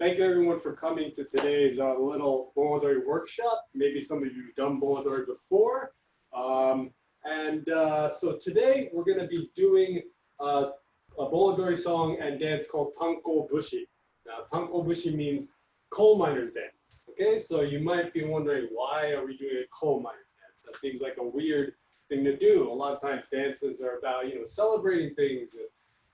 Thank you everyone for coming to today's little Odori workshop. Maybe some of you have done Odori before. So today we're going to be doing a Odori song and dance called Tanko-Bushi. Now, Tanko-Bushi means coal miners dance. Okay, so you might be wondering, why are we doing a coal miners dance? That seems like a weird thing to do. A lot of times dances are about, celebrating things.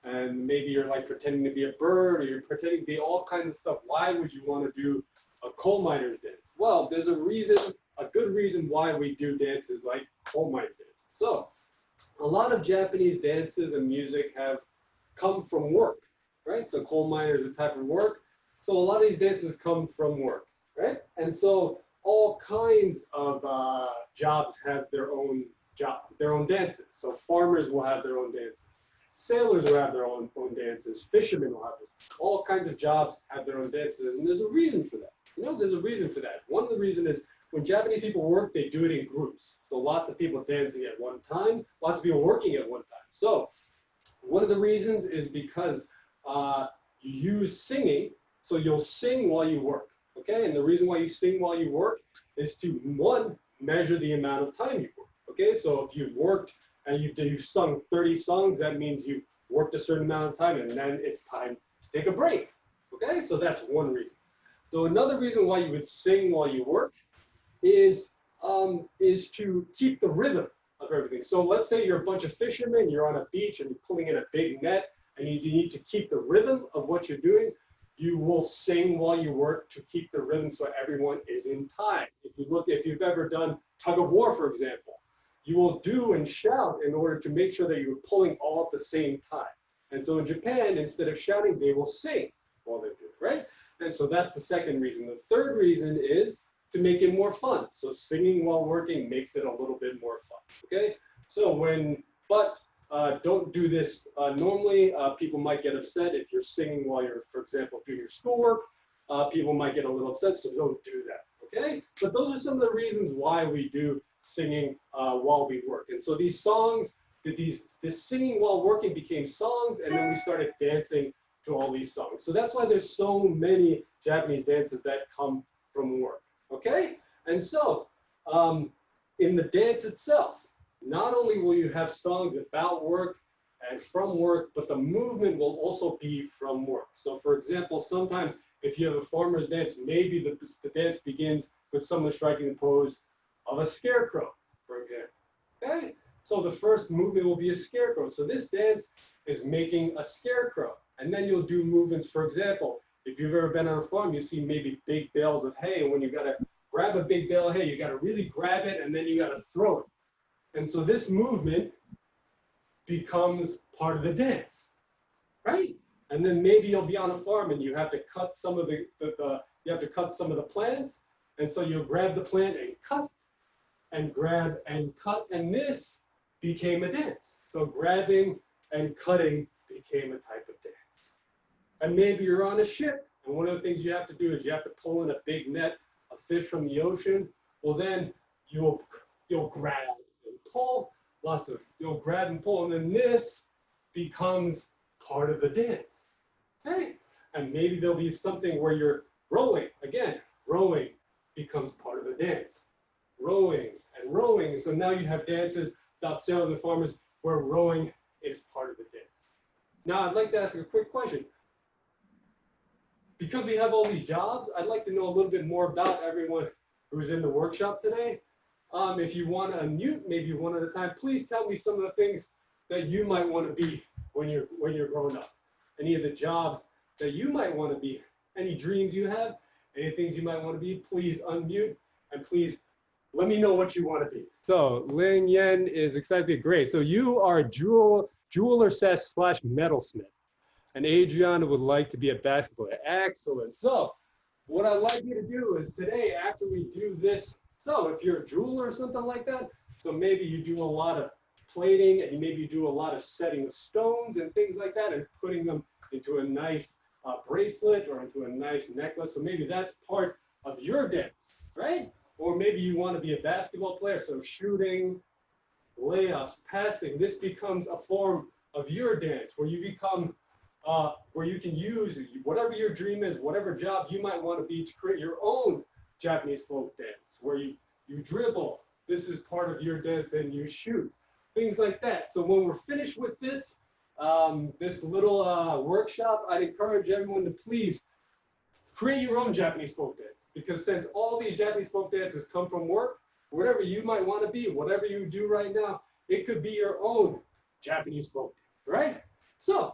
And maybe you're like pretending to be a bird, or you're pretending to be all kinds of stuff. Why would you want to do a coal miners dance? Well, there's a reason, a good reason why we do dances like coal miners dance. So, a lot of Japanese dances and music have come from work, right? So coal miner is a type of work. So a lot of these dances come from work, right? And so all kinds of jobs have their own dances. So farmers will have their own dances. Sailors will have their own dances. Fishermen will have all kinds of jobs have their own dances, and there's a reason for that. There's a reason for that. One of the reasons is when Japanese people work, they do it in groups. So lots of people dancing at one time, lots of people working at one time. So one of the reasons is because you use singing, so you'll sing while you work. Okay, and the reason why you sing while you work is to, one, measure the amount of time you work. Okay, so if you've worked and you've sung 30 songs, that means you've worked a certain amount of time, and then it's time to take a break. Okay, so that's one reason. So another reason why you would sing while you work is to keep the rhythm of everything. So let's say you're a bunch of fishermen, you're on a beach and you're pulling in a big net, and you need to keep the rhythm of what you're doing. You will sing while you work to keep the rhythm so everyone is in time. If you've ever done tug of war, for example, you will do and shout in order to make sure that you're pulling all at the same time. And so in Japan, instead of shouting, they will sing while they do it, right? And so that's the second reason. The third reason is to make it more fun. So singing while working makes it a little bit more fun, okay? So don't do this normally. People might get upset if you're singing while you're, for example, doing your schoolwork. People might get a little upset, so don't do that, okay? But those are some of the reasons why we do singing while we work. And so these songs, this singing while working became songs, and then we started dancing to all these songs. So that's why there's so many Japanese dances that come from work, okay? And so in the dance itself, not only will you have songs about work and from work, but the movement will also be from work. So for example, sometimes if you have a farmer's dance, maybe the dance begins with someone striking the pose of a scarecrow, for example, okay? So the first movement will be a scarecrow. So this dance is making a scarecrow. And then you'll do movements, for example, if you've ever been on a farm, you see maybe big bales of hay, and when you gotta grab a big bale of hay, you gotta really grab it, and then you gotta throw it. And so this movement becomes part of the dance, right? And then maybe you'll be on a farm and you have to cut some of the plants, and so you'll grab the plant and cut, and grab and cut, and this became a dance. So grabbing and cutting became a type of dance. And maybe you're on a ship, and one of the things you have to do is you have to pull in a big net of fish from the ocean. Well, then you'll grab and pull, you'll grab and pull, and then this becomes part of the dance. Okay? And maybe there'll be something where you're rowing. Again, rowing becomes part of the dance. Rowing and rowing. So now you have dances about sailors and farmers where rowing is part of the dance. Now I'd like to ask a quick question. Because we have all these jobs, I'd like to know a little bit more about everyone who's in the workshop today. If you want to unmute, maybe one at a time, please tell me some of the things that you might want to be when you're growing up. Any of the jobs that you might want to be, any dreams you have, any things you might want to be, please unmute, and please let me know what you want to be. So Ling Yen is excited to be great. So you are a jeweler / metalsmith. And Adriana would like to be a basketball player. Excellent. So what I'd like you to do is today, after we do this, so if you're a jeweler or something like that, so maybe you do a lot of plating, and maybe you do a lot of setting of stones and things like that, and putting them into a nice bracelet or into a nice necklace. So maybe that's part of your dance, right? Or maybe you want to be a basketball player, so shooting, layups, passing, this becomes a form of your dance where you become where you can use whatever your dream is, whatever job you might want to be to create your own Japanese folk dance, where you dribble. This is part of your dance, and you shoot. Things like that. So when we're finished with this, this little workshop, I'd encourage everyone to please create your own Japanese folk dance, because since all these Japanese folk dances come from work, whatever you might want to be, whatever you do right now, it could be your own Japanese folk dance, right? So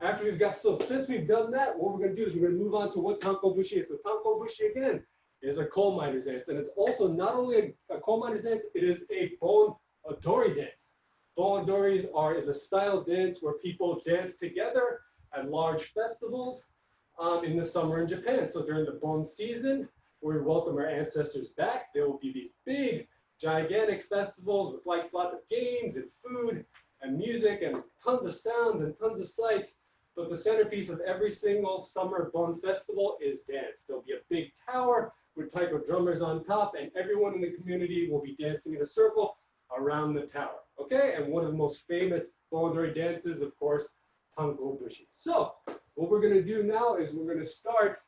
since we've done that, what we're going to do is we're going to move on to what Tanko-Bushi is. So Tanko-Bushi, again, is a coal miner's dance, and it's also not only a coal miner's dance, it is a Bon Odori dance. Bon Odoris is a style dance where people dance together at large festivals in the summer in Japan. So during the Bon season, where we welcome our ancestors back, there will be these big, gigantic festivals with lots of games and food and music and tons of sounds and tons of sights. But the centerpiece of every single summer Bon festival is dance. There'll be a big tower with taiko drummers on top, and everyone in the community will be dancing in a circle around the tower, okay? And one of the most famous Bon Odori dances, of course, Tanko-Bushi. So what we're going to do now is we're going to start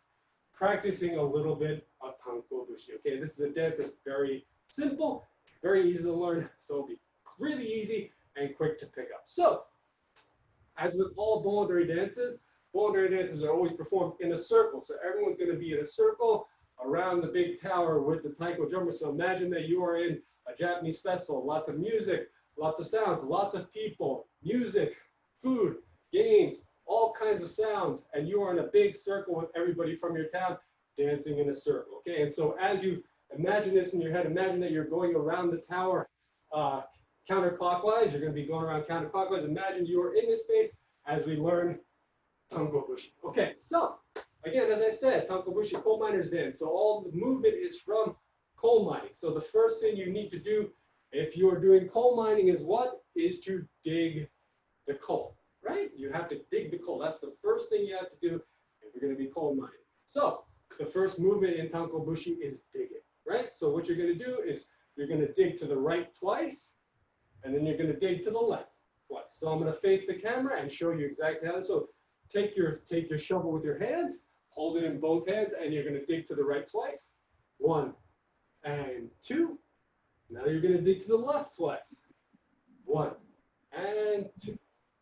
practicing a little bit of Tanko-Bushi, okay? This is a dance that's very simple, very easy to learn, so it'll be really easy and quick to pick up. So, as with all Bon Odori dances are always performed in a circle. So everyone's going to be in a circle around the big tower with the taiko drummer. So imagine that you are in a Japanese festival, lots of music, lots of sounds, lots of people, music, food, games, all kinds of sounds, and you are in a big circle with everybody from your town dancing in a circle, okay? And so as you imagine this in your head, imagine that you're going around the tower counterclockwise. You're going to be going around counterclockwise. Imagine you are in this space as we learn Tanko-Bushi. Okay, so again, as I said, Tanko-Bushi, coal miner's dance. So all the movement is from coal mining. So the first thing you need to do if you're doing coal mining is what? Is to dig the coal, right? You have to dig the coal. That's the first thing you have to do if you're going to be coal mining. So the first movement in Tanko-Bushi is digging, right? So what you're going to do is you're going to dig to the right twice, and then you're going to dig to the left twice. So I'm going to face the camera and show you exactly how. So take your shovel with your hands, hold it in both hands, and you're going to dig to the right twice. 1 and 2. Now you're going to dig to the left twice. 1 and 2.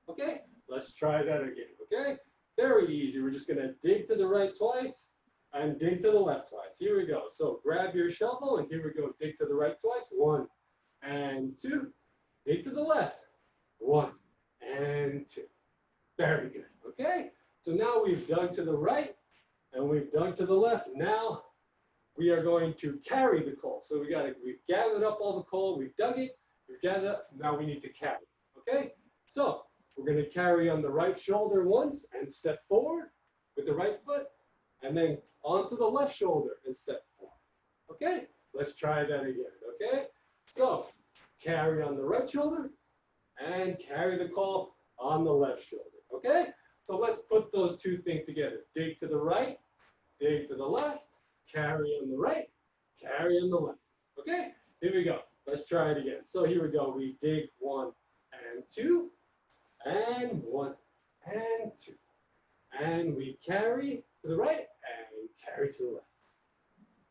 Okay, let's try that again. Okay, very easy. We're just going to dig to the right twice and dig to the left twice. Here we go. So grab your shovel, and here we go. Dig to the right twice. 1 and 2. Dig to the left. 1 and 2. Very good. Okay, so now we've dug to the right and we've dug to the left. Now we are going to carry the coal. So we've gathered up all the coal, we've dug it, we've gathered up, now we need to carry it. Okay, so we're going to carry on the right shoulder once and step forward with the right foot, and then onto the left shoulder and step forward. Okay, let's try that again. Okay, so carry on the right shoulder and carry the coal on the left shoulder. Okay, so let's put those two things together. Dig to the right, dig to the left, carry on the right, carry on the left. Okay, here we go. Let's try it again. So here we go. We dig 1 and 2, and 1 and 2. And we carry to the right and carry to the left.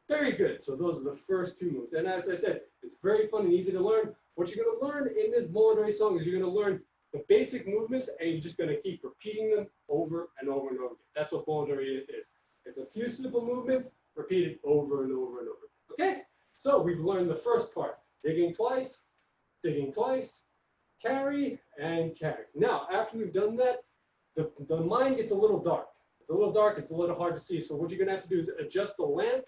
Very good. So those are the first two moves. And as I said, it's very fun and easy to learn. What you're going to learn in this Bon Odori song is you're going to learn the basic movements, and you're just going to keep repeating them over and over and over again. That's what Bon Odori is. It's a few simple movements repeated over and over and over. Okay? So we've learned the first part. Digging twice, carry, and carry. Now, after we've done that, the mind gets a little dark. It's a little dark. It's a little hard to see. So what you're going to have to do is adjust the lamp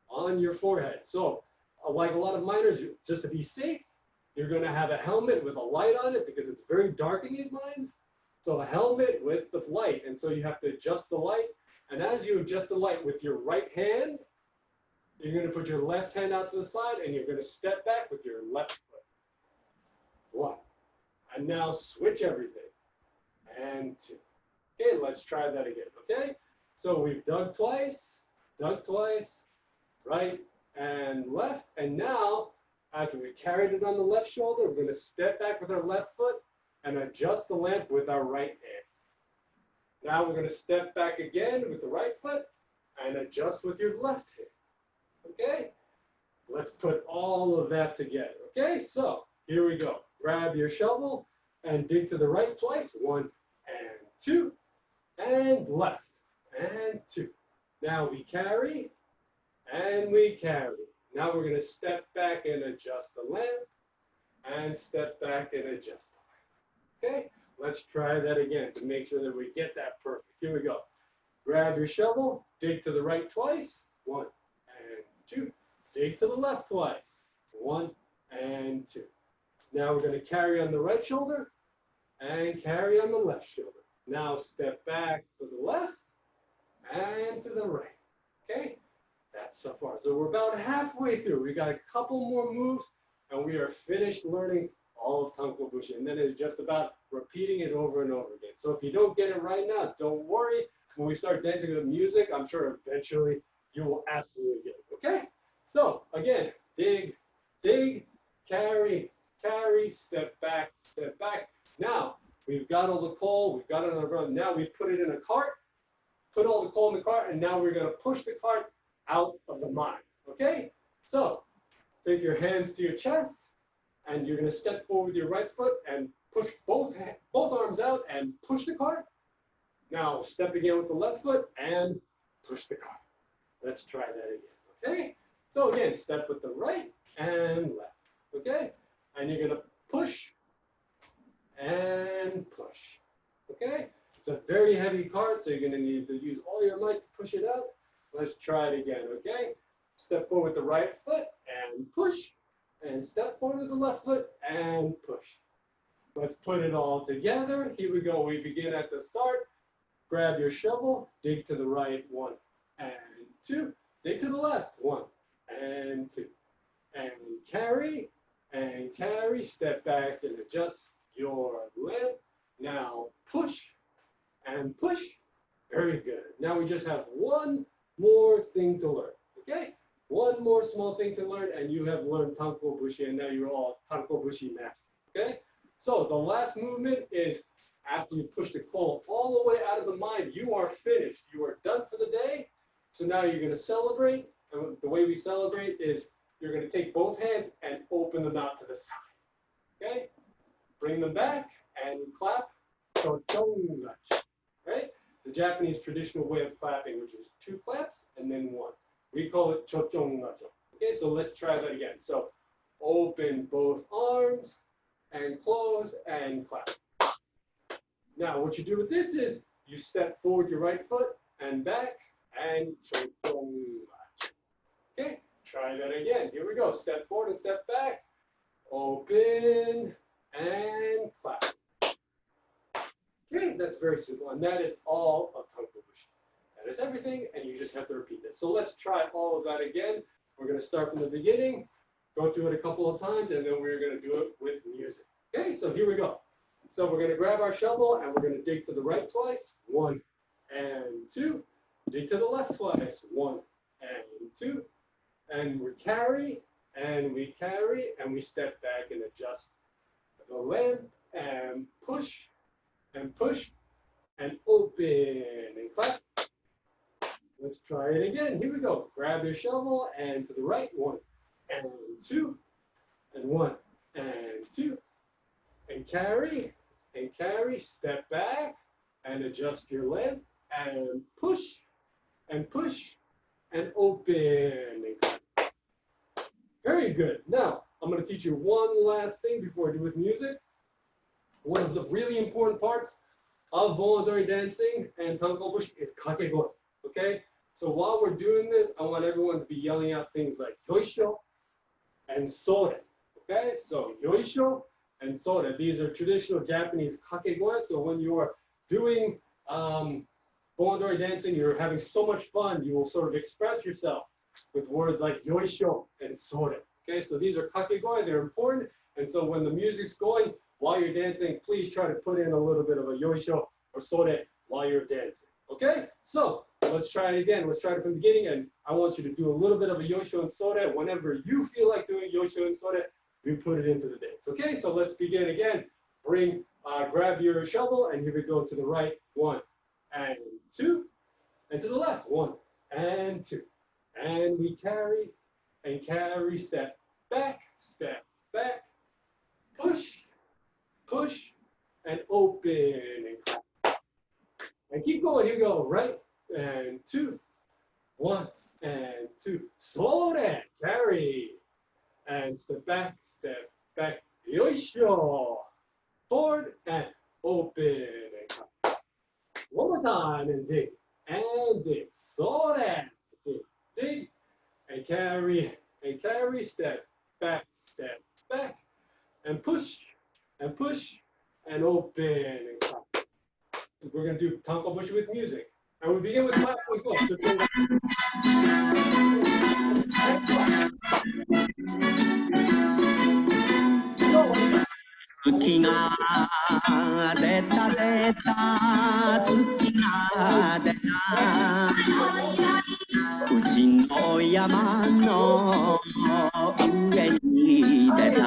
on your forehead. So like a lot of miners, just to be safe, you're going to have a helmet with a light on it because it's very dark in these mines. So a helmet with the light. And so you have to adjust the light. And as you adjust the light with your right hand, you're going to put your left hand out to the side and you're going to step back with your left foot. 1. And now switch everything. And 2. Okay, let's try that again. Okay? So we've dug twice, right and left. And now, after we carried it on the left shoulder, we're going to step back with our left foot and adjust the lamp with our right hand. Now we're going to step back again with the right foot and adjust with your left hand. Okay? Let's put all of that together. Okay? So here we go. Grab your shovel and dig to the right twice. 1 and 2 and left and 2. Now we carry and we carry. Now we're going to step back and adjust the lamp and step back and adjust the lamp. Okay? Let's try that again to make sure that we get that perfect. Here we go. Grab your shovel, dig to the right twice. 1 and 2. Dig to the left twice. 1 and 2. Now we're going to carry on the right shoulder and carry on the left shoulder. Now step back to the left and to the right. Okay? That's so far. So we're about halfway through. We got a couple more moves and we are finished learning all of Tanko-Bushi. And then it's just about repeating it over and over again. So if you don't get it right now, don't worry. When we start dancing with music, I'm sure eventually you will absolutely get it. Okay? So again, dig, dig, carry, carry, step back, step back. Now, we've got all the coal, we've got it on the ground. Now we put it in a cart, put all the coal in the cart, and now we're going to push the cart out of the mine. Okay? So, take your hands to your chest, and you're going to step forward with your right foot and push both arms out and push the cart. Now, step again with the left foot and push the cart. Let's try that again. Okay? So again, step with the right and left. Okay? And you're going to push and push. Okay? It's a very heavy cart, so you're going to need to use all your might to push it out. Let's try it again, okay? Step forward with the right foot and push. And step forward with the left foot and push. Let's put it all together. Here we go. We begin at the start. Grab your shovel, dig to the right, 1 and 2. Dig to the left, 1 and 2. And carry, step back and adjust your lamp. Now push and push. Very good. Now we just have one more thing to learn, okay? One more small thing to learn and you have learned Tanko-Bushi and now you're all Tanko-Bushi masters, okay? So the last movement is after you push the coal all the way out of the mine, you are finished. You are done for the day. So now you're going to celebrate. And the way we celebrate is you're going to take both hands and open them out to the side. Okay? Bring them back and clap. Chochongacho. Right? The Japanese traditional way of clapping, which is 2 claps and then 1. We call it chochongacho. Okay, so let's try that again. So open both arms and close and clap. Now, what you do with this is you step forward your right foot and back and chochongacho. Okay, try that again. Here we go. Step forward and step back. Open and clap. Okay, that's very simple. And that is all of Tanko-Bushi. That is everything, and you just have to repeat this. So let's try all of that again. We're going to start from the beginning, go through it a couple of times, and then we're going to do it with music. Okay, so here we go. So we're going to grab our shovel and we're going to dig to the right twice. 1 and 2. Dig to the left twice. 1 and 2. And we carry and we step back and adjust the lamp and push and open and clap. Let's try it again. Here we go. Grab your shovel and to the right. 1 and 2 and 1 and 2 and carry, step back and adjust your lamp and push and open and clap. Very good. Now, I'm going to teach you one last thing before I do with music. One of the really important parts of Odori dancing and Tanko-Bushi is kakegoi. Okay? So while we're doing this, I want everyone to be yelling out things like yoisho and sore. Okay? So yoisho and sore. These are traditional Japanese kakegoi. So when you are doing Odori dancing, you're having so much fun, you will sort of express yourself with words like yoisho and sore. Okay, so these are kakegoi, they're important. And so when the music's going, while you're dancing, please try to put in a little bit of a yoisho or sore while you're dancing. Okay, so let's try it again. Let's try it from the beginning. And I want you to do a little bit of a yoisho and sore. Whenever you feel like doing yoisho and sore, we put it into the dance. Okay, so let's begin again. Grab your shovel, and here we go to the right. 1 and 2, and to the left, 1 and 2. And we carry and carry, step back, push, push, and open and clap. And keep going, here we go, right, and 2, 1 and 2. Sore, carry, and step back, yoisho. Forward and open and clap. One more time and dig, sore, dig, and carry, step back, and push, and open and clap. We're gonna do Tanko-Bushi with music, and we begin with clap as well. So月が出た月が出たうちの山の上に出た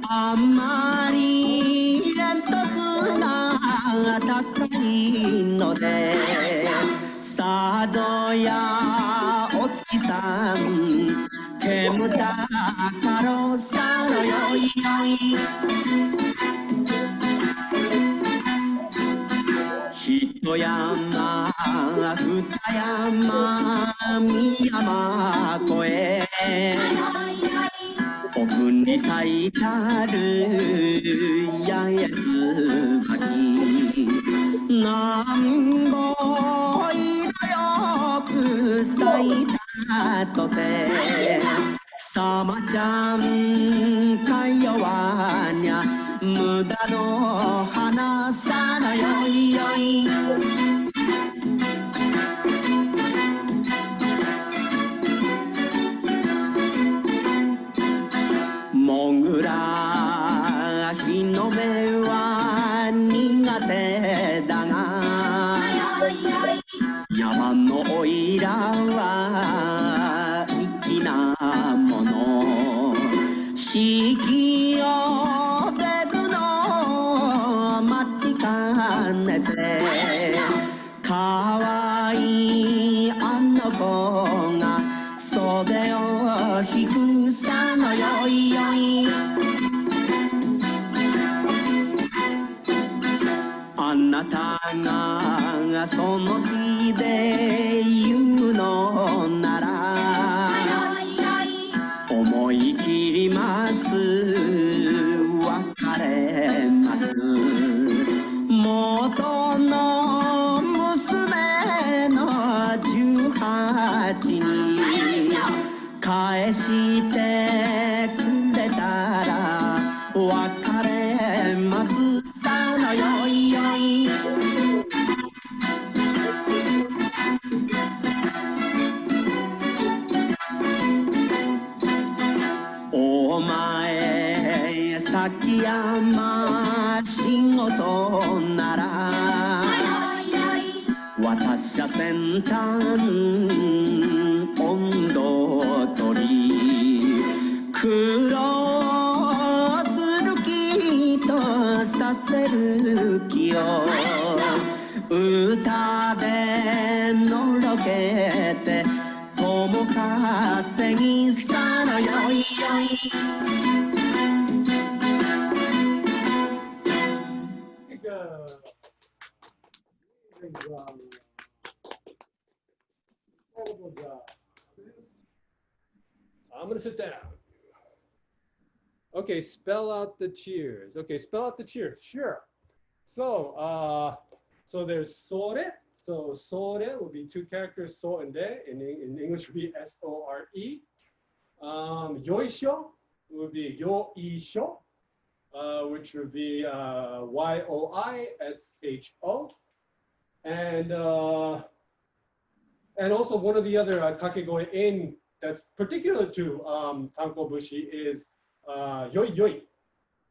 あんまり煙突が高いのでさぞやお月さん煙たかろさのよいよい一山二山三山越え奥に咲いたる八重椿なんぼ色よく咲いたとてさまちゃんか弱にゃ無駄の花さのよいよいもぐら日の目は苦手だが山のおいらは粋なもの四季を出るの待ちかねてかわいいあの子が袖を引くさのよいよいあなたがその気で言うのなら思い切ります別れます元の娘の18に返してくれたら別れますさのよいよいお前崎山仕事なら私は先端温度取り苦労する気とさせる気を歌でのろけて友稼ぎさのよいよいI'm gonna sit down. Okay, spell out the cheers. Okay, spell out the cheers. Sure. So, so there's sore. So sore would be 2 characters, so and de. In English would be SORE. Yoisho would be yoisho, which would be YOISHO. And also one of the other kakegoi in that's particular to Tanko-Bushi is yoi yoi.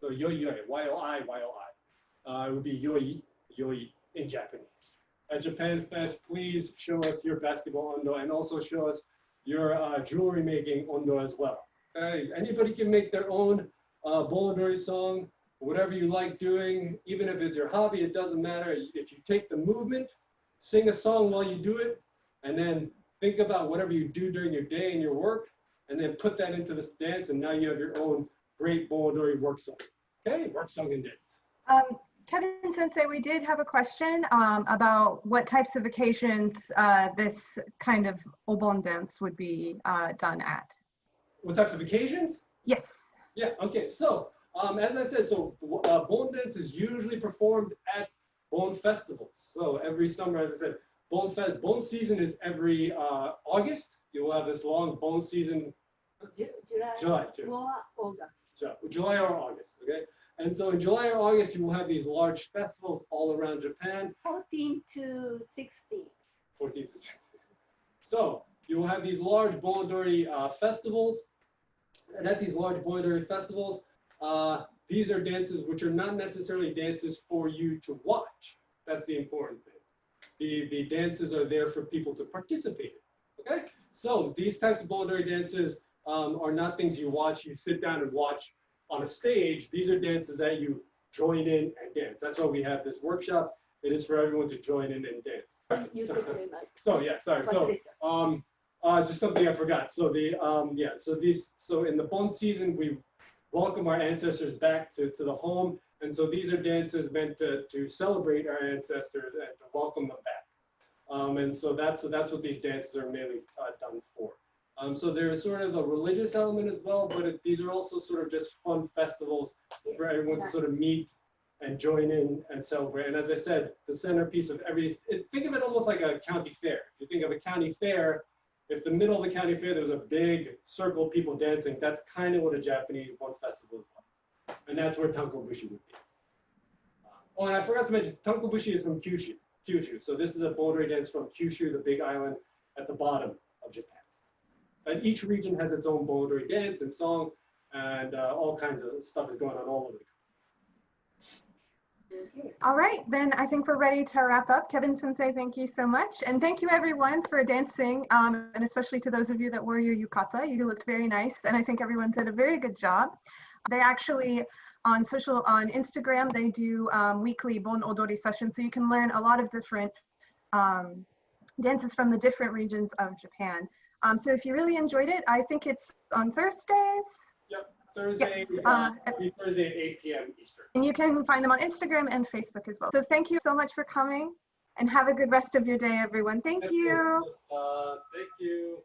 So yoi yoi, YOI, YOI. It would be yoi, yoi in Japanese. At JapanFest, please show us your basketball ondo and also show us your jewelry making ondo as well. Anybody can make their own Odori song whatever you like doing, even if it's your hobby, it doesn't matter. If you take the movement, sing a song while you do it, and then think about whatever you do during your day and your work, and then put that into this dance, and now you have your own great Bon Odori work song. Okay, work song and dance. Kevin Sensei, we did have a question about what types of occasions this kind of obon dance would be done at. What types of occasions? Yes. Yeah, okay, so as I said, so Bon dance is usually performed at Bon festivals. So every summer, as I said, Bon season is every August. You will have this long Bon season. July or August, okay? And so in July or August, you will have these large festivals all around Japan. 14 to 16. 14 to 16. So you will have these large Bon Odori festivals. And at these large Bon Odori festivals, these are dances which are not necessarily dances for you to watch. That's the important thing. The dances are there for people to participate in, okay? So these types of Bon Odori dances are not things you watch, you sit down and watch on a stage. These are dances that you join in and dance. That's why we have this workshop. It is for everyone to join in and dance. Just something I forgot. So so in the Bon season, we welcome our ancestors back to the home. And so these are dances meant to celebrate our ancestors and to welcome them back. And so that's what these dances are mainly done for. So there's sort of a religious element as well, but these are also sort of just fun festivals for everyone to sort of meet and join in and celebrate. And as I said, the centerpiece of think of it almost like a county fair. If you think of a county fair, if the middle of the county fair, there was a big circle of people dancing, that's kind of what a Japanese Bon festival is like. And that's where Tanko-Bushi would be. Oh, and I forgot to mention, Tanko-Bushi is from Kyushu. So this is a Bon Odori dance from Kyushu, the big island at the bottom of Japan. And each region has its own Bon Odori dance and song, and all kinds of stuff is going on all over the country. All right, then I think we're ready to wrap up. Kevin Sensei, thank you so much. And thank you everyone for dancing, and especially to those of you that wore your yukata. You looked very nice, and I think everyone did a very good job. They actually, on Instagram, they do weekly Bon Odori sessions, so you can learn a lot of different dances from the different regions of Japan. So if you really enjoyed it, I think it's on Thursdays. Yep, Thursday, yes, Thursday at 8 p.m. Eastern. And you can find them on Instagram and Facebook as well. So thank you so much for coming, and have a good rest of your day, everyone. Thank you. Thank you.